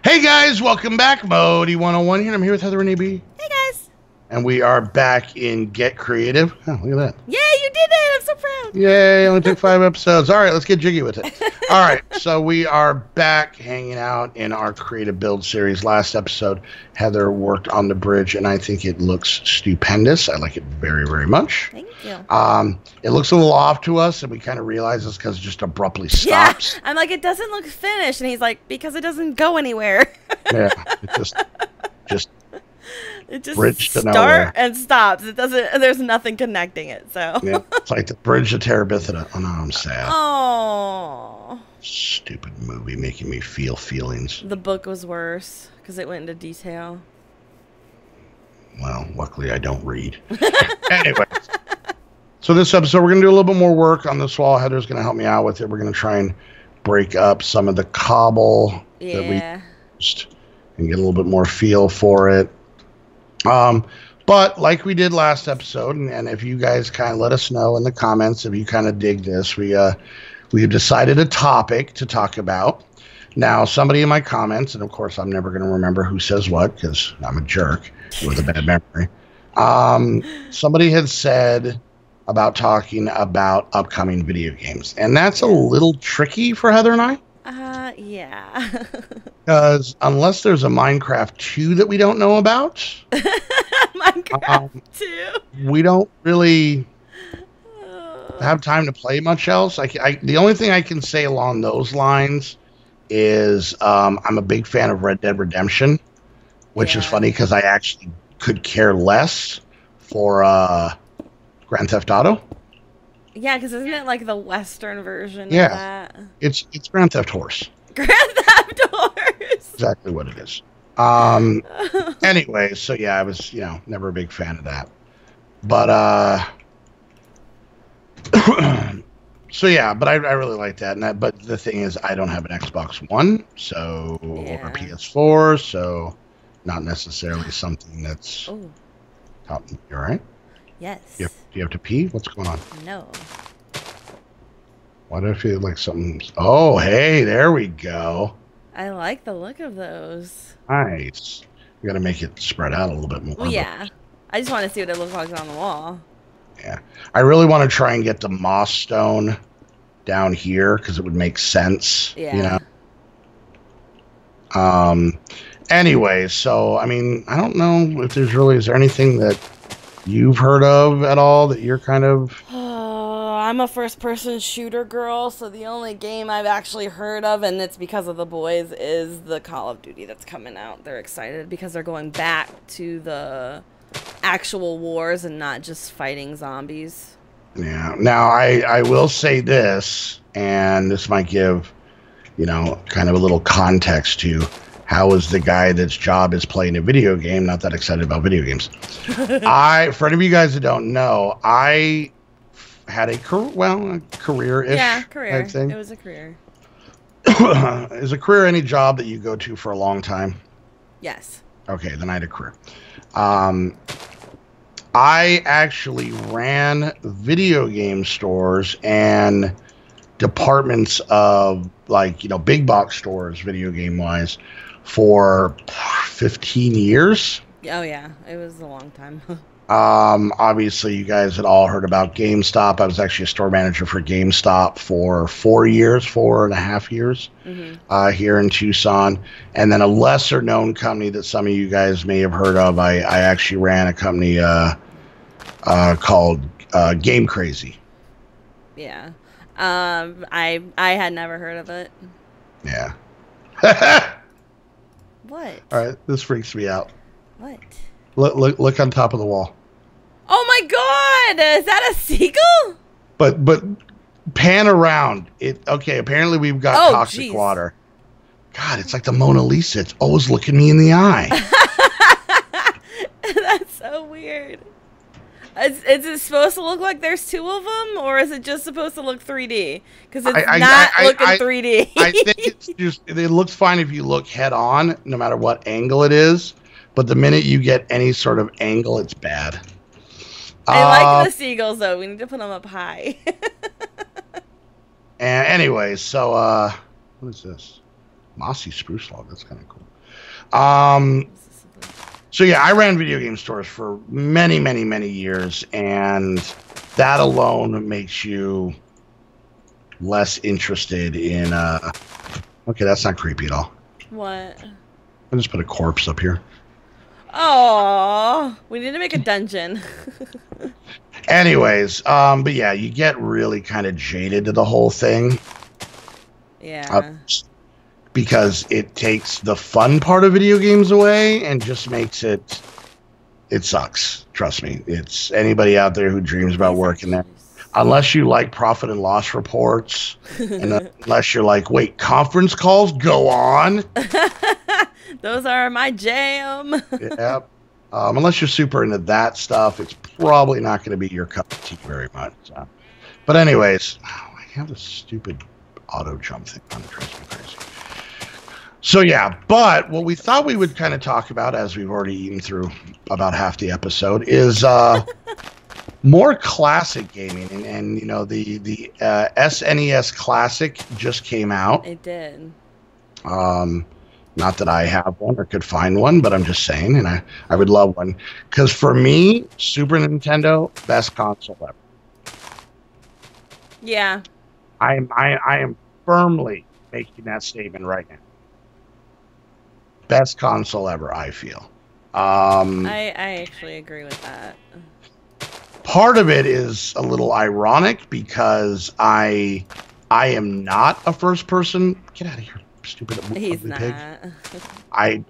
Hey guys, welcome back. Modii101 here. I'm here with Heather and AB. Hey guys. And we are back in Get Creative. Oh, look at that. Yay, you did it. I'm so proud. Yay, only took 5 episodes. All right, let's get jiggy with it. All right, so we are back hanging out in our creative build series. Last episode, Heather worked on the bridge, and I think it looks stupendous. I like it very, very much. Thank you. It looks a little off to us, and we kind of realize it's because it just abruptly stops. Yeah, I'm like, it doesn't look finished. And he's like, because it doesn't go anywhere. Yeah, it just it just bridge to start nowhere. and stops. It doesn't. There's nothing connecting it. So yeah, it's like the bridge to Terabithia. Oh no, I'm sad. Oh, Stupid movie making me feel feelings. the book was worse because it went into detail. Well, luckily I don't read. Anyway, so this episode we're gonna do a little bit more work on this wall. Heather's gonna help me out with it. We're gonna try and break up some of the cobble that we used and get a little bit more feel for it. But like we did last episode, and if you guys kind of let us know in the comments if you kind of dig this, we've decided a topic to talk about. Now, somebody in my comments, and of course I'm never going to remember who says what because I'm a jerk with a bad memory. Somebody had said about talking about upcoming video games, and that's a little tricky for Heather and I. Yeah. Because unless there's a Minecraft 2 that we don't know about, Minecraft 2. We don't really have time to play much else. The only thing I can say along those lines is I'm a big fan of Red Dead Redemption, which is funny because I actually could care less for Grand Theft Auto. Yeah, because isn't it like the Western version of that? It's Grand Theft Horse. Grand Theft Horse. Exactly what it is. Anyway, so yeah, I was, never a big fan of that. But so yeah, but I really like that. But the thing is, I don't have an Xbox One, so or PS4, so not necessarily something that's. Oh. You all right? Yes. Do you have to pee? What's going on? No. Why do I feel like something? Oh, hey, there we go. I like the look of those. Nice. We got to make it spread out a little bit more. Well, yeah. I just want to see what it looks like on the wall. Yeah. I really want to try and get the moss stone down here because it would make sense. Yeah. Anyway, so, I mean, I don't know if is there anything that you've heard of at all that you're kind of... I'm a first-person shooter girl, so the only game I've actually heard of, and it's because of the boys, is the Call of Duty that's coming out. They're excited because they're going back to the actual wars and not just fighting zombies. Yeah. Now, I will say this, and this might give, kind of a little context to how is the guy that's job is playing a video game not that excited about video games. For any of you guys that don't know, I had a career-ish. Yeah, career. I'd say. It was a career. Is a career any job that you go to for a long time? Yes. Okay, then I had a career. I actually ran video game stores and departments of big box stores, video game wise, for 15 years. Oh yeah, it was a long time. Obviously you guys had all heard about GameStop. I was actually a store manager for GameStop for 4.5 years here in Tucson. And then a lesser known company that some of you guys may have heard of, I actually ran a company called Game Crazy. Yeah. I had never heard of it. Yeah. What? All right, this freaks me out. What? Look on top of the wall. Oh my God! Is that a seagull? But pan around. Okay, apparently we've got toxic water. God, it's like the Mona Lisa. It's always looking me in the eye. That's so weird. Is it supposed to look like there's two of them, or is it just supposed to look 3D? Because it's not looking 3D. I think it's just, it looks fine if you look head on, no matter what angle it is. But the minute you get any sort of angle, it's bad. I like the seagulls, though. We need to put them up high. And anyway, so what is this? Mossy spruce log. That's kind of cool. So yeah, I ran video game stores for many, many, many years, and that alone makes you less interested in. Okay, that's not creepy at all. What? I just put a corpse up here. Oh, we need to make a dungeon. Anyways, but yeah, you get really kind of jaded to the whole thing. Yeah. Because it takes the fun part of video games away and just makes it sucks. Trust me. It's anybody out there who dreams about working there. Unless you like profit and loss reports, and unless you're like, wait, conference calls go on. Those are my jam. Yeah. Unless you're super into that stuff, it's probably not going to be your cup of tea very much. So. But anyways, I have this stupid auto jump thing on. It drives me crazy. So yeah, but what we thought we would kind of talk about, as we've already eaten through about half the episode, is more classic gaming. And you know, the SNES Classic just came out. It did. Not that I have one or could find one, but I'm just saying, and I would love one. Because for me, Super Nintendo, best console ever. Yeah. I am firmly making that statement right now. Best console ever, I feel. I actually agree with that. Part of it is a little ironic because I am not a first person. Get out of here, stupid He's ugly not. pig. I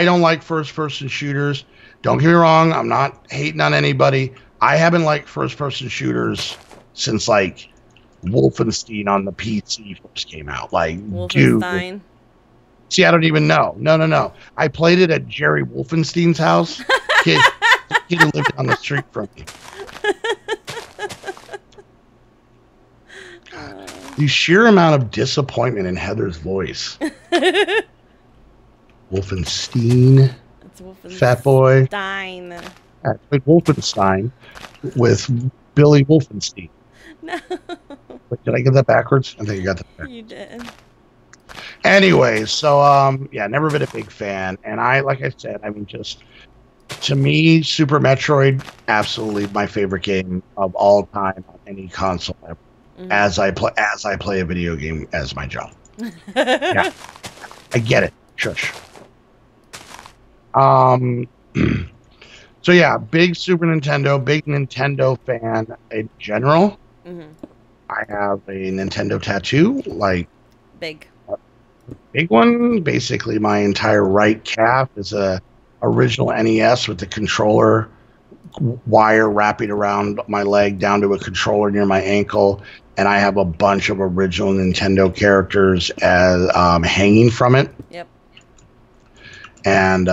don't like first person shooters. Don't get me wrong, I'm not hating on anybody. I haven't liked first person shooters since Wolfenstein on the PC first came out. Wolfenstein. Dude. See, I don't even know. No. I played it at Jerry Wolfenstein's house. Kid who lived on the street from me. The sheer amount of disappointment in Heather's voice. Wolfenstein. It's Wolfenstein. Fat boy. I played Wolfenstein with Billy Wolfenstein. No. Wait, did I get that backwards? I think I got that backwards. You did. Anyway, so yeah, never been a big fan, and like I said, I mean, just to me, Super Metroid, absolutely my favorite game of all time on any console ever. Mm-hmm. As I play a video game as my job. Yeah, I get it. Shush. So yeah, big Super Nintendo, big Nintendo fan in general. Mm-hmm. I have a Nintendo tattoo, big one. Basically, my entire right calf is a original NES with the controller wire wrapping around my leg down to a controller near my ankle, and I have a bunch of original Nintendo characters as hanging from it. Yep. And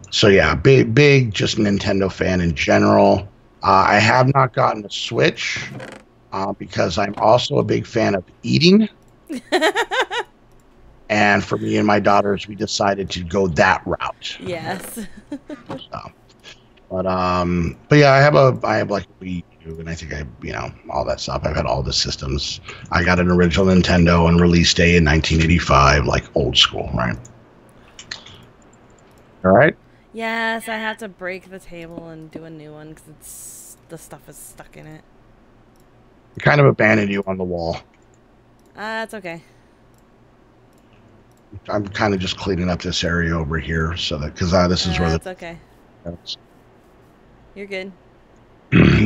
so yeah, big just Nintendo fan in general. I have not gotten a Switch because I'm also a big fan of eating. And for me and my daughters, we decided to go that route. Yes. But yeah, I have like a Wii U, and I think all that stuff. I've had all the systems. I got an original Nintendo on release day in 1985, like old school, right? All right. Yes, I have to break the table and do a new one because the stuff is stuck in it. I kind of abandoned you on the wall. It's okay. I'm kind of just cleaning up this area over here, so that because this is where that's okay. You're good.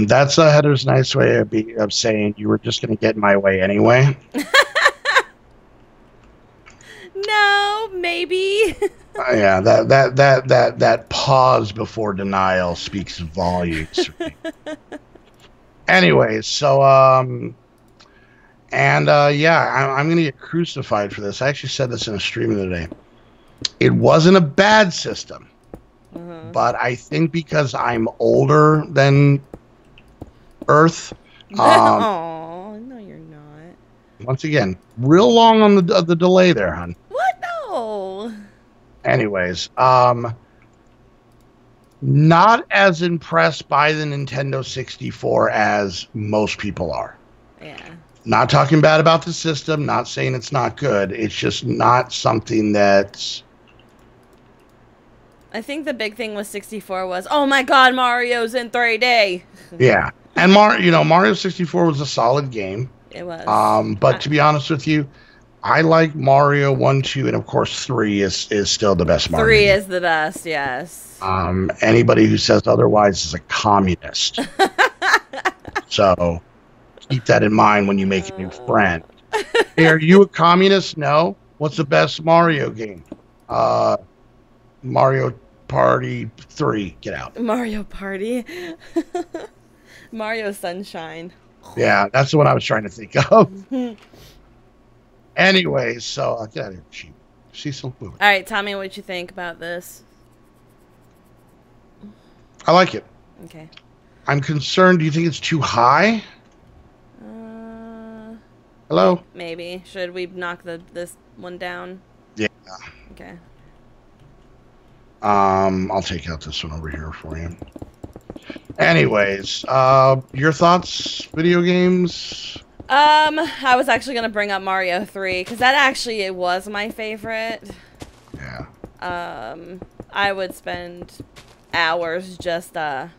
That's Heather's nice way of saying you were just going to get in my way anyway. No, maybe. Yeah, that pause before denial speaks volumes. Anyways, so yeah, I'm gonna get crucified for this. I actually said this in a stream the other day. It wasn't a bad system, but I think because I'm older than Earth. Oh no, you're not. Once again, real long on the delay there, hon. What? No. Anyways, not as impressed by the Nintendo 64 as most people are. Yeah. Not talking bad about the system, not saying it's not good. It's just not something that's... I think the big thing with 64 was, oh my god, Mario's in 3D. Yeah. And Mario 64 was a solid game. It was. But to be honest with you, I like Mario 1, 2, and of course 3 is still the best Mario. 3 is the best, yes. Anybody who says otherwise is a communist. So keep that in mind when you make a new friend. Hey, are you a communist? No. What's the best Mario game? Mario Party 3. Get out. Mario Party. Mario Sunshine. Yeah, that's the one I was trying to think of. Anyway, so get out of here. She's so moving. All right, tell me what you think about this. I like it. Okay. I'm concerned. Do you think it's too high? Hello? Maybe. Should we knock this one down? Yeah. Okay. I'll take out this one over here for you. Anyways, your thoughts, video games? I was actually gonna bring up Mario 3 because that actually it was my favorite. Yeah. I would spend hours just I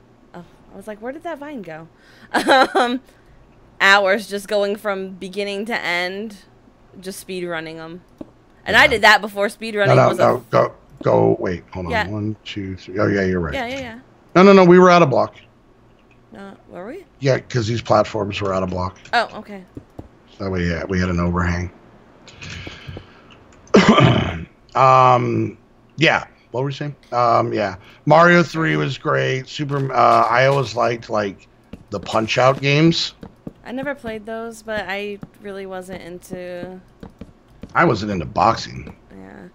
was like, where did that vine go? Hours just going from beginning to end, just speed running them. And I did that before speed running was a... Go, wait, hold on. Yeah. 1, 2, 3. Oh, yeah, you're right. Yeah. No, we were out of block. Were we? Yeah, because these platforms were out of block. Oh, okay. So we had an overhang. Yeah. What were we saying? Yeah. Mario 3 was great. I always liked, like, the Punch-Out games. I never played those, but I really wasn't into... I wasn't into boxing. Yeah.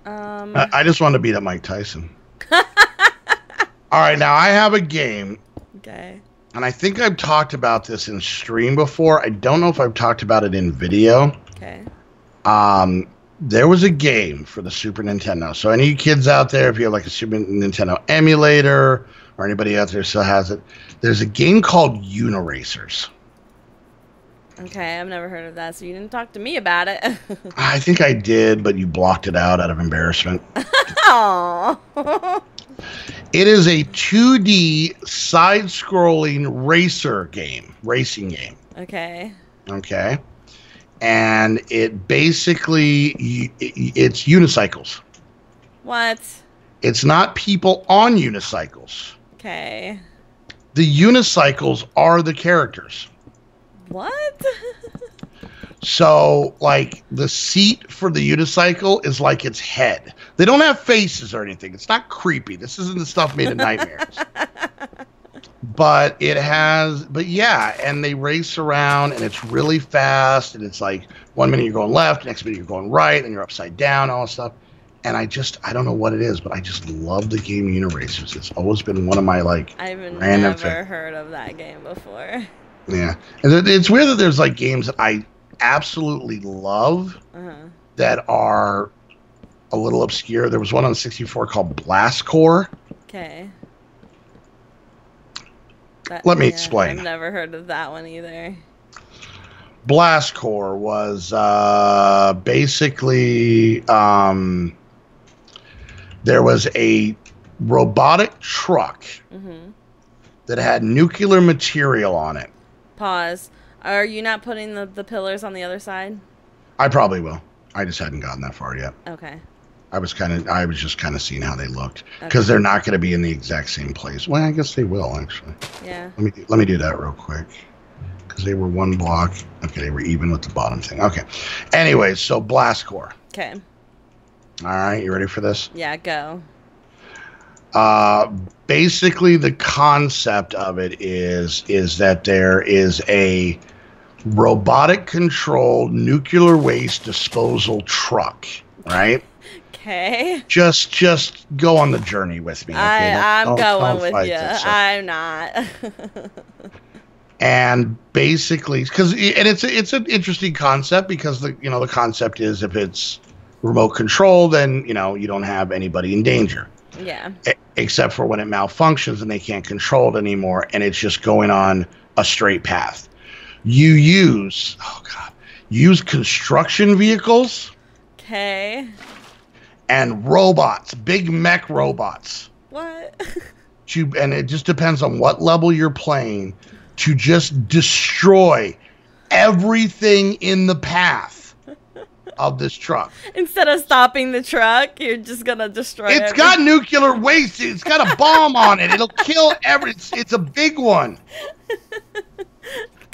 I just wanted to beat up Mike Tyson. All right, now I have a game. Okay. And I think I've talked about this in stream before. I don't know if I've talked about it in video. Okay. There was a game for the Super Nintendo. So any kids out there, if you have like a Super Nintendo emulator or anybody out there still has it, there's a game called Uniracers. Okay, I've never heard of that, so you didn't talk to me about it. I think I did, but you blocked it out of embarrassment. Aww. It is a 2D side-scrolling racing game. Okay. Okay. And it basically, it's unicycles. What? It's not people on unicycles. Okay. The unicycles are the characters. What? So, like, the seat for the unicycle is like its head. They don't have faces or anything. It's not creepy. This isn't the stuff made in nightmares. But yeah, and they race around, and it's really fast, and it's like 1 minute you're going left, next minute you're going right, and you're upside down, all this stuff. And I don't know what it is, but I just love the game Uniracers. It's always been one of my, like, I've random never heard of that game before. Yeah. And it's weird that there's, like, games that I absolutely love that are a little obscure. There was one on 64 called Blast Core. Okay. Let me explain. I've never heard of that one either. Blast Core was basically there was a robotic truck that had nuclear material on it. Pause. Are you not putting the pillars on the other side? I probably will. I just hadn't gotten that far yet. Okay. I was just kind of seeing how they looked because they're not going to be in the exact same place. Well, I guess they will actually. Yeah. Let me do that real quick because they were one block. Okay, they were even with the bottom thing. Okay. Anyways, so Blast Core. Okay. All right, you ready for this? Yeah, go. Basically, the concept of it is that there is a robotic controlled nuclear waste disposal truck, right? Okay. Just go on the journey with me. Okay? I'm going with you. I'm not. And basically, it's an interesting concept because the concept is if it's remote control, then you don't have anybody in danger. Yeah. Except for when it malfunctions and they can't control it anymore, and it's just going on a straight path. You use construction vehicles. Okay. And robots, big mech robots. What? And it just depends on what level you're playing to just destroy everything in the path of this truck. Instead of stopping the truck, you're just gonna destroy it. It's got nuclear waste. It's got a bomb on it. It'll kill it's a big one.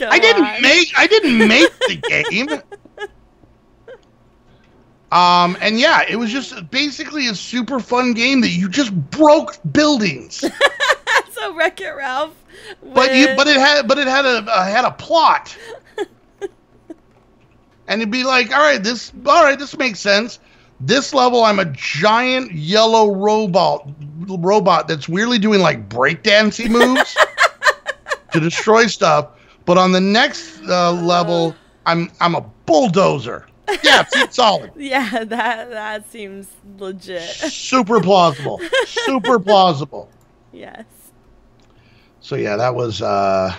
I didn't make the game. And yeah, it was just basically a super fun game that you just broke buildings. So Wreck-It Ralph. But it had a plot. And it'd be like, all right, this makes sense. This level, I'm a giant yellow robot that's weirdly doing like breakdancing moves to destroy stuff. But on the next level, I'm a bulldozer. Yeah, it's solid. Yeah, that seems legit. Super plausible. Super plausible. Yes. So yeah, that was oh,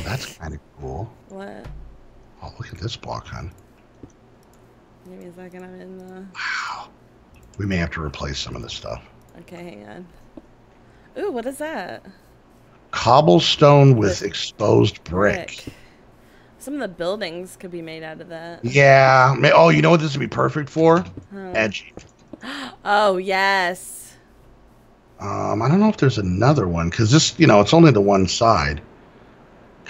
that's kind of cool. What? Oh, look at this block, hon. Give me a second, I'm in the... Wow. We may have to replace some of this stuff. Okay, hang on. Ooh, what is that? Cobblestone with exposed brick. Some of the buildings could be made out of that. Yeah. Oh, you know what this would be perfect for? Edgy. Oh, yes. I don't know if there's another one, because this, it's only the one side.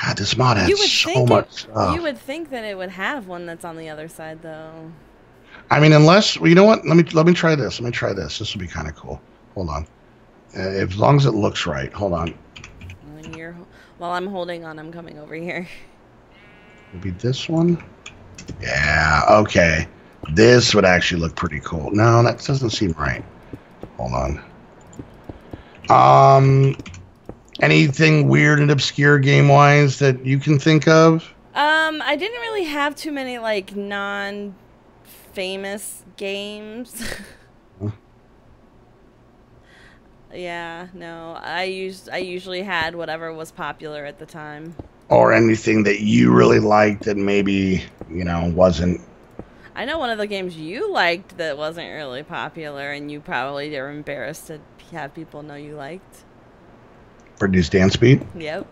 God, this mod has so much stuff. You would think that it would have one that's on the other side, though. I mean, unless, well, you know what? Let me try this. Let me try this. This will be kind of cool. Hold on. As long as it looks right. Hold on. While I'm holding on, I'm coming over here. It'll be this one. Yeah, okay. This would actually look pretty cool. No, that doesn't seem right. Hold on. Anything weird and obscure game-wise that you can think of? I didn't really have too many, like, non-famous games. Yeah, no. I usually had whatever was popular at the time. Or anything that you really liked that maybe, wasn't... I know one of the games you liked that wasn't really popular, and you probably were embarrassed to have people know you liked. BRITNEY'S Dance Beat? Yep.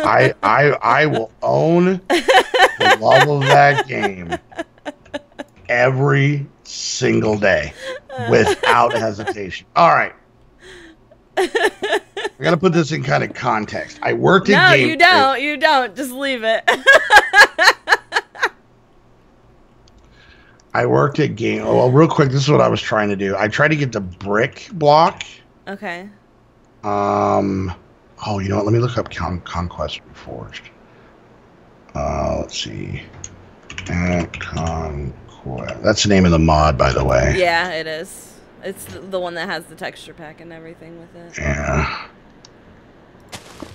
I will own the love of that game every single day without hesitation. All right. I gotta put this in kind of context. I worked at Game... No, you don't. Just leave it. I worked at Game... Oh, well, real quick, this is what I was trying to do. I tried to get the brick block. Okay. Oh, you know what? Let me look up Conquest Reforged. Let's see. Conquest. That's the name of the mod, by the way. Yeah, it is. It's the one that has the texture pack and everything with it. Yeah.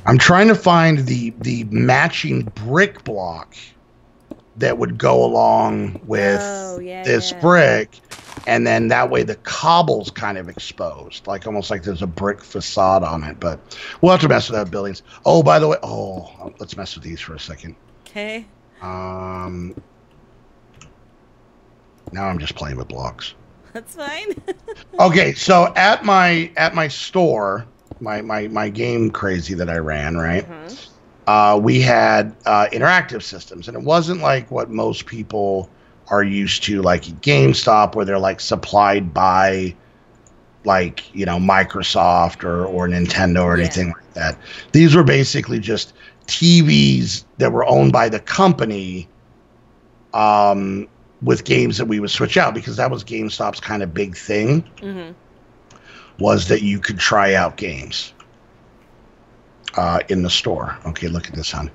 I'm trying to find the matching brick block that would go along with this brick, and then that way the cobble's kind of exposed, like almost like there's a brick facade on it. But we'll have to mess with that buildings. Oh, by the way, let's mess with these for a second. Okay. Now I'm just playing with blocks. That's fine. Okay, so at my store, my game crazy that I ran, right? We had interactive systems, and it wasn't like what most people are used to, like at GameStop, where they're like supplied by like, Microsoft or Nintendo or anything like that. These were basically just TVs that were owned by the company, with games that we would switch out, because that was GameStop's kind of big thing, was that you could try out games in the store. Okay, look at this, hon.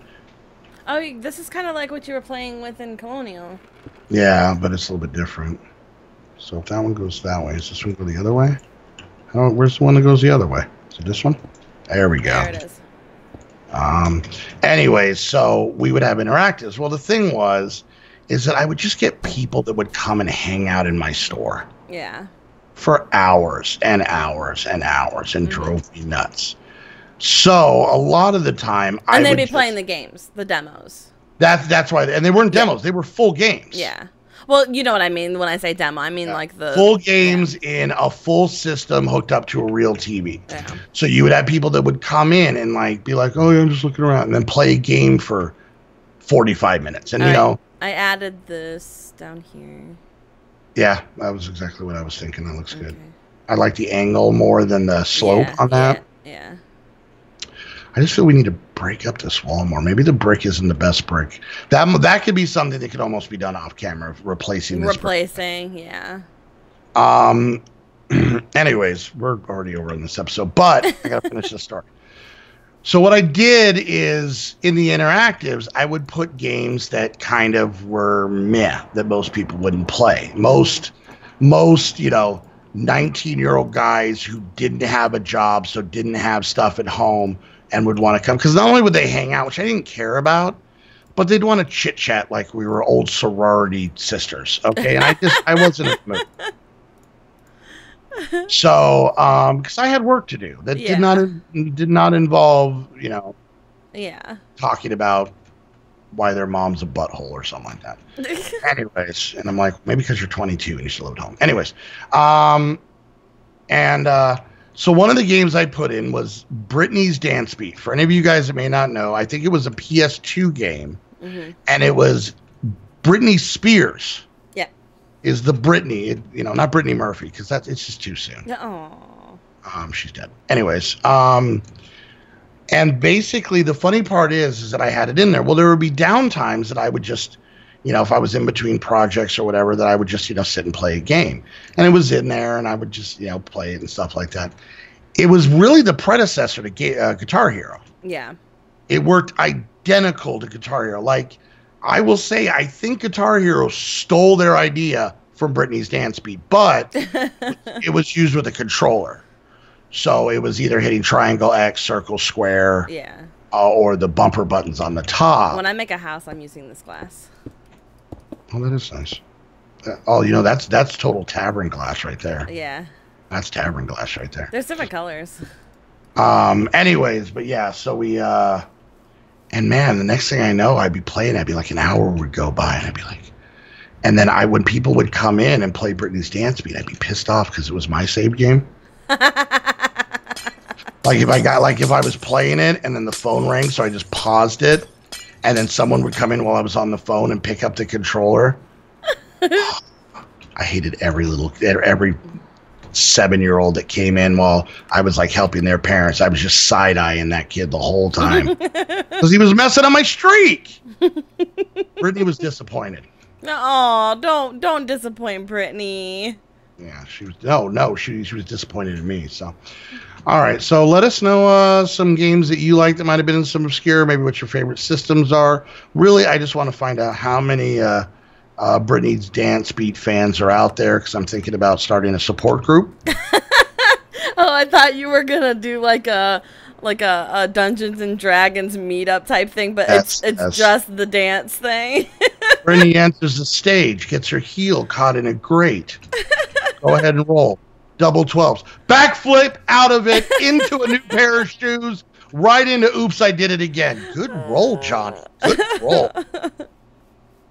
Oh, this is kind of like what you were playing with in Colonial. Yeah, but it's a little bit different. So if that one goes that way, does this one go the other way? Where's the one that goes the other way? Is it this one? There we go. There it is. Anyways, so we would have interactives. Well, the thing is that I would just get people that would come and hang out in my store. Yeah. For hours and hours and hours, and drove me nuts. So a lot of the time, and they'd be playing the games, the demos. That's why, and they weren't demos; they were full games. Yeah. Well, you know what I mean when I say demo. I mean like the full games in a full system hooked up to a real TV. Yeah. So you would have people that would come in and like be like, "Oh, yeah, I'm just looking around," and then play a game for 45 minutes. And I added this down here. Yeah, that was exactly what I was thinking. That looks good. I like the angle more than the slope on that. Yeah. I just feel we need to break up this wall more. Maybe the brick isn't the best brick. That could be something that could almost be done off camera, replacing this. Yeah. Anyways, we're already over in this episode, but I gotta finish the story. So what I did is in the interactives, I would put games that kind of were meh, that most people wouldn't play. Most 19-year-old guys who didn't have a job, so didn't have stuff at home, and would want to come, because not only would they hang out, which I didn't care about, but they'd want to chit chat like we were old sorority sisters. Okay, and I wasn't in the mood. So, because I had work to do that did not involve talking about why their mom's a butthole or something like that. Anyways, and I'm like, maybe because you're 22 and you still live at home. Anyways, so one of the games I put in was BRITNEY'S Dance Beat. For any of you guys that may not know, I think it was a PS2 game, and it was Britney Spears. Yeah, is the Britney, not Brittany Murphy, because it's just too soon. Oh, she's dead. Anyways, and basically the funny part is that I had it in there. Well, there would be down times that I would just, if I was in between projects or whatever, that I would just, sit and play a game. And it was in there, and I would just, play it and stuff like that. It was really the predecessor to Guitar Hero. Yeah. It worked identical to Guitar Hero. Like, I will say, I think Guitar Hero stole their idea from Britney's Dance Beat, but it was used with a controller. So it was either hitting triangle, X, circle, square, or the bumper buttons on the top. When I make a house, I'm using this glass. Oh, that is nice. That's total tavern glass right there. Yeah. That's tavern glass right there. There's different colors. Anyways, but yeah, so we, and man, the next thing I know, I'd be playing, I'd be like, an hour would go by, and I'd be like, and then when people would come in and play Britney's Dance Beat, I'd be pissed off because it was my save game. If I was playing it and then the phone rang, so I just paused it, and then someone would come in while I was on the phone and pick up the controller. I hated every 7-year-old that came in while I was like helping their parents. I was just side-eyeing that kid the whole time because he was messing up my streak. Brittany was disappointed. Oh, don't disappoint Brittany. Yeah, she was. No, she was disappointed in me. So, all right. So let us know some games that you like that might have been in some obscure. Maybe what your favorite systems are. Really, I just want to find out how many Britney's Dance Beat fans are out there, because I'm thinking about starting a support group. Oh, I thought you were gonna do like a Dungeons and Dragons meetup type thing, but it's just the dance thing. Brittany enters the stage, gets her heel caught in a grate. Go ahead and roll. Double 12s. Backflip out of it into a new pair of shoes. Right into oops, I did it again. Good roll, Johnny. Good roll.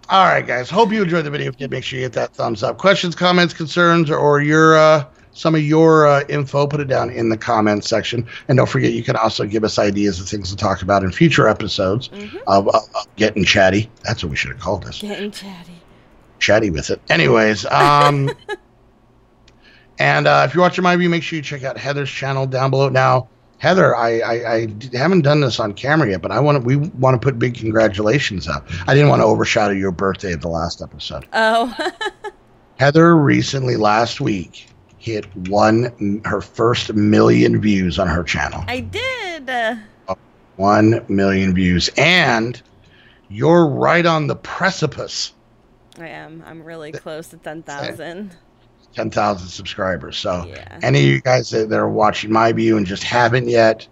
All right, guys. Hope you enjoyed the video. If you did, make sure you hit that thumbs up. Questions, comments, concerns, or your some of your info, put it down in the comments section. And don't forget, you can also give us ideas of things to talk about in future episodes of Getting Chatty. That's what we should have called this. Getting Chatty. Chatty with it. Anyways, and if you're watching my review, make sure you check out Heather's channel down below. Now, Heather, I haven't done this on camera yet, but we want to put big congratulations out. I didn't want to overshadow your birthday at the last episode. Oh. Heather recently, last week, hit her first million views on her channel. I did. 1 million views, and you're right on the precipice. I am. I'm really close to 10,000. 10,000 subscribers. So any of you guys that are watching my view and just haven't yet,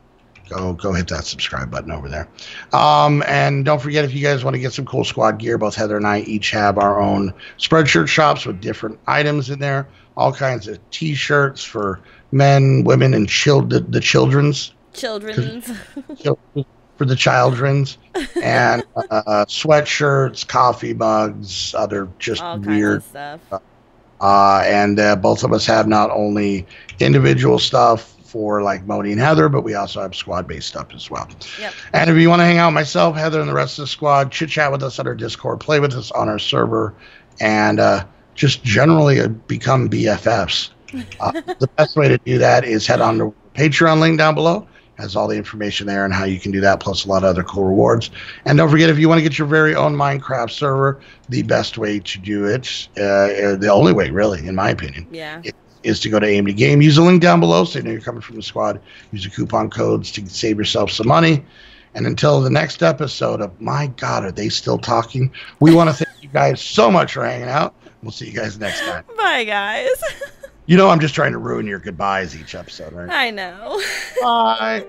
go hit that subscribe button over there. And don't forget, if you guys want to get some cool squad gear, both Heather and I each have our own Spreadshirt shops with different items in there. All kinds of t-shirts for men, women, and the children's. Children's. For the children's, and sweatshirts, coffee mugs, other just All weird kinds of stuff. and both of us have not only individual stuff for like Modi and Heather, but we also have squad-based stuff as well. Yep. And if you want to hang out with myself, Heather, and the rest of the squad, chit-chat with us on our Discord, play with us on our server, and just generally become BFFs. The best way to do that is head on to Patreon link down below. Has all the information there and how you can do that, plus a lot of other cool rewards. And don't forget, if you want to get your very own Minecraft server, the best way to do it, the only way really, in my opinion, is to go to Aim to Game. Use the link down below so you know you're coming from the squad. Use the coupon codes to save yourself some money. And until the next episode of, my God, are they still talking? We want to thank you guys so much for hanging out. We'll see you guys next time. Bye, guys. You know I'm just trying to ruin your goodbyes each episode, right? I know. Bye.